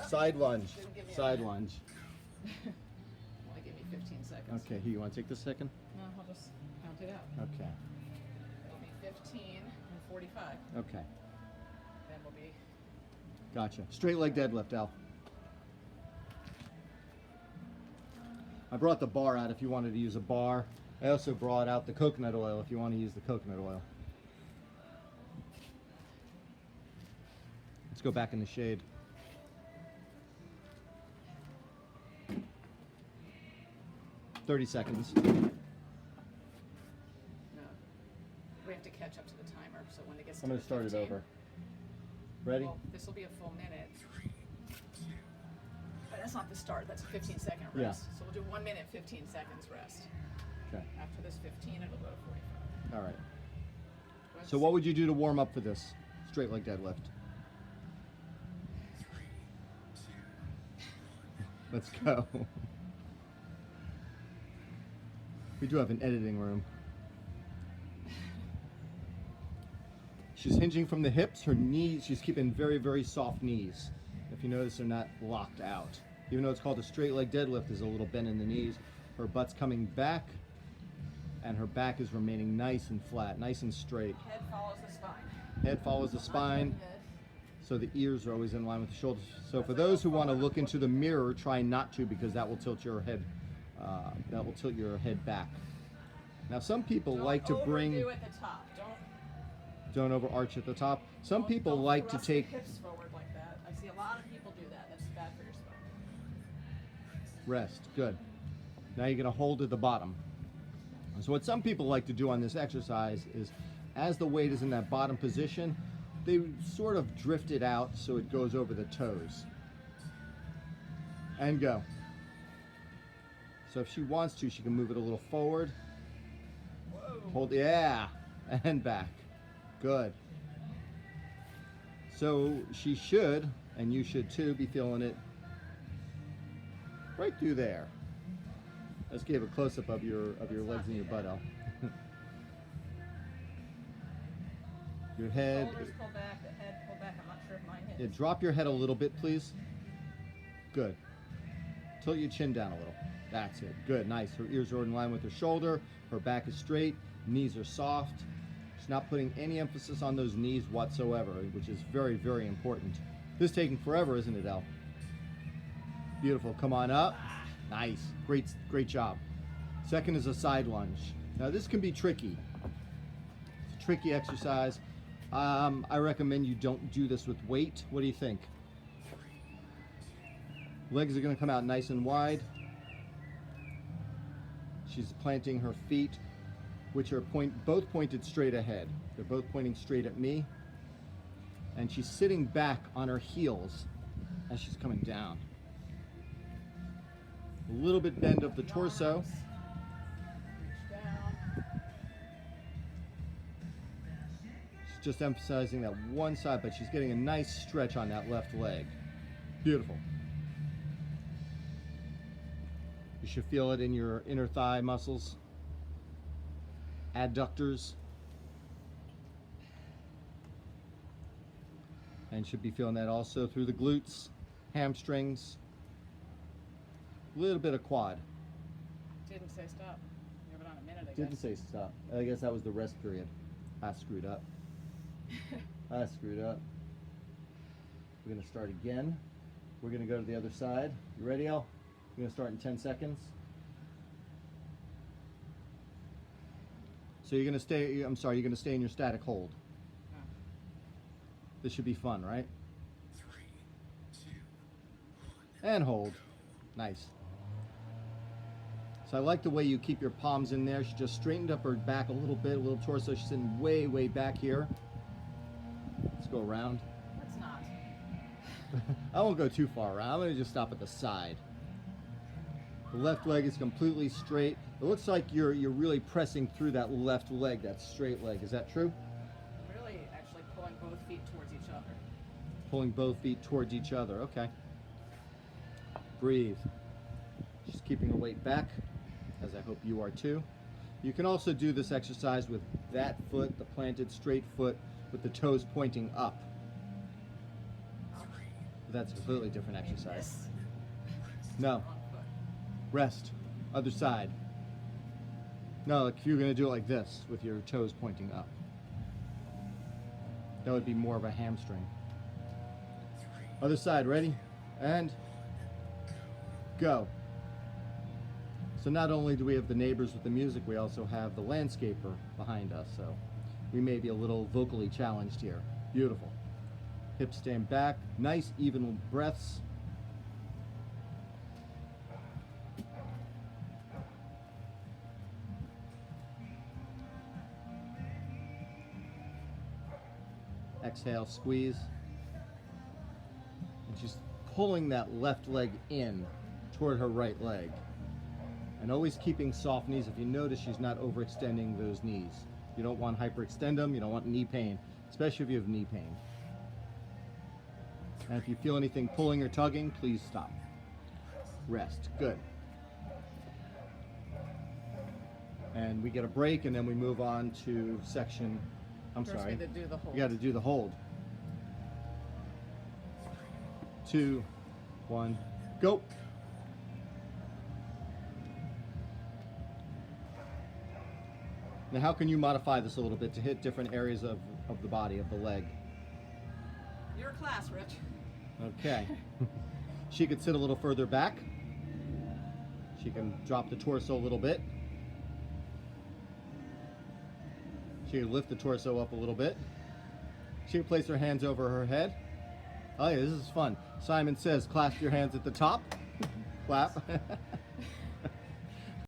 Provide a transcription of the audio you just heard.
Side lunge. Didn't give me a Side minute. lunge. Only give me 15 seconds. Okay, here, you want to take this second? No, I'll just count it out. Okay. It'll be 15 and 45. Okay. Then we'll be. Gotcha. Straight leg deadlift, Al. I brought the bar out if you wanted to use a bar. I also brought out the coconut oil if you want to use the coconut oil. Let's go back in the shade. "30 seconds. No. We have to catch up to the timer, so when it gets to I'm going to start it 15, over. Ready? Well, this will be a full minute. But that's not the start, that's a 15-second rest. Yeah. So we'll do 1 minute, 15 seconds rest. Okay. After this 15, it'll go to 45. All right. Let's So what would you do to warm up for this straight leg deadlift? Let's go. We do have an editing room. She's hinging from the hips, her knees, she's keeping very, very soft knees. If you notice, they're not locked out. Even though it's called a straight leg deadlift, there's a little bend in the knees. Her butt's coming back, and her back is remaining nice and flat, nice and straight. Head follows the spine. Head follows the spine, Not head. so the ears are always in line with the shoulders. So for those who want to look into the mirror, try not to, because that will tilt your head. Back. Now, some people like to bring. Don't overdo at the top. Don't overarch at the top. Some people don't like to thrust take your hips forward like that. I see a lot of people do that. That's bad for your spine. rest. Good. Now you're going to hold at the bottom. So what some people like to do on this exercise is, as the weight is in that bottom position, they sort of drift it out so it goes over the toes. And go. So if she wants to, she can move it a little forward. Whoa. Hold, yeah, and back. Good. So she should, and you should too, be feeling it right through there. I just gave a close-up of your legs and your butt, Al. Your head. Shoulders pull back, the head pull back. I'm not sure if mine Yeah, hits. drop your head a little bit, please. Good. Tilt your chin down a little. That's it. Good, nice. Her ears are in line with her shoulder. Her back is straight. Knees are soft. She's not putting any emphasis on those knees whatsoever, which is very, very important. This is taking forever, isn't it, Al? Beautiful. Come on up. Nice. Great, great job. Second is a side lunge. Now this can be tricky. It's a tricky exercise. I recommend you don't do this with weight. What do you think? Legs are going to come out nice and wide. She's planting her feet, which are both pointed straight ahead. They're both pointing straight at me. And she's sitting back on her heels as she's coming down. A little bit bend of the torso. Arms. Reach down. She's just emphasizing that one side, but she's getting a nice stretch on that left leg. Beautiful. You should feel it in your inner thigh muscles, adductors, and should be feeling that also through the glutes, hamstrings, a little bit of quad. Didn't say stop. You have it on a minute, I guess. Didn't say stop. I guess that was the rest period. I screwed up. I screwed up. We're going to start again. We're going to go to the other side. You ready, Al? We're going to start in 10 seconds. So you're going to stay, you're going to stay in your static hold. This should be fun, right? 3, 2, 1. And hold. Nice. So I like the way you keep your palms in there. She just straightened up her back a little bit, a little torso. She's sitting way, way back here. Let's go around. Let's not. I won't go too far around. I'm going to just stop at the side. The left leg is completely straight. It looks like you're really pressing through that left leg, that straight leg. Is that true? Really, actually pulling both feet towards each other. Pulling both feet towards each other. Okay. Breathe. She's keeping her weight back, as I hope you are too. You can also do this exercise with that foot, the planted straight foot, with the toes pointing up. But that's a completely different exercise. This. No. Wrong foot. Rest. Other side. No, like if you're going to do it like this with your toes pointing up. That would be more of a hamstring. Other side, ready? And go. So not only do we have the neighbors with the music, we also have the landscaper behind us. So we may be a little vocally challenged here. Beautiful. Hips stand back. Nice even breaths. Exhale, squeeze. And she's pulling that left leg in toward her right leg. And always keeping soft knees. If you notice, she's not overextending those knees. You don't want hyperextend them. You don't want knee pain, especially if you have knee pain. And if you feel anything pulling or tugging, please stop. Rest. Good. And we get a break, and then we move on to section. I'm First sorry. we had to do the whole. You got to do the hold. 2, 1, go. Now, how can you modify this a little bit to hit different areas of the body, of the leg? Your class, Rich. Okay. She could sit a little further back. She can drop the torso a little bit. She can lift the torso up a little bit. She can place her hands over her head. Oh yeah, this is fun. Simon says, clasp your hands at the top. Clap.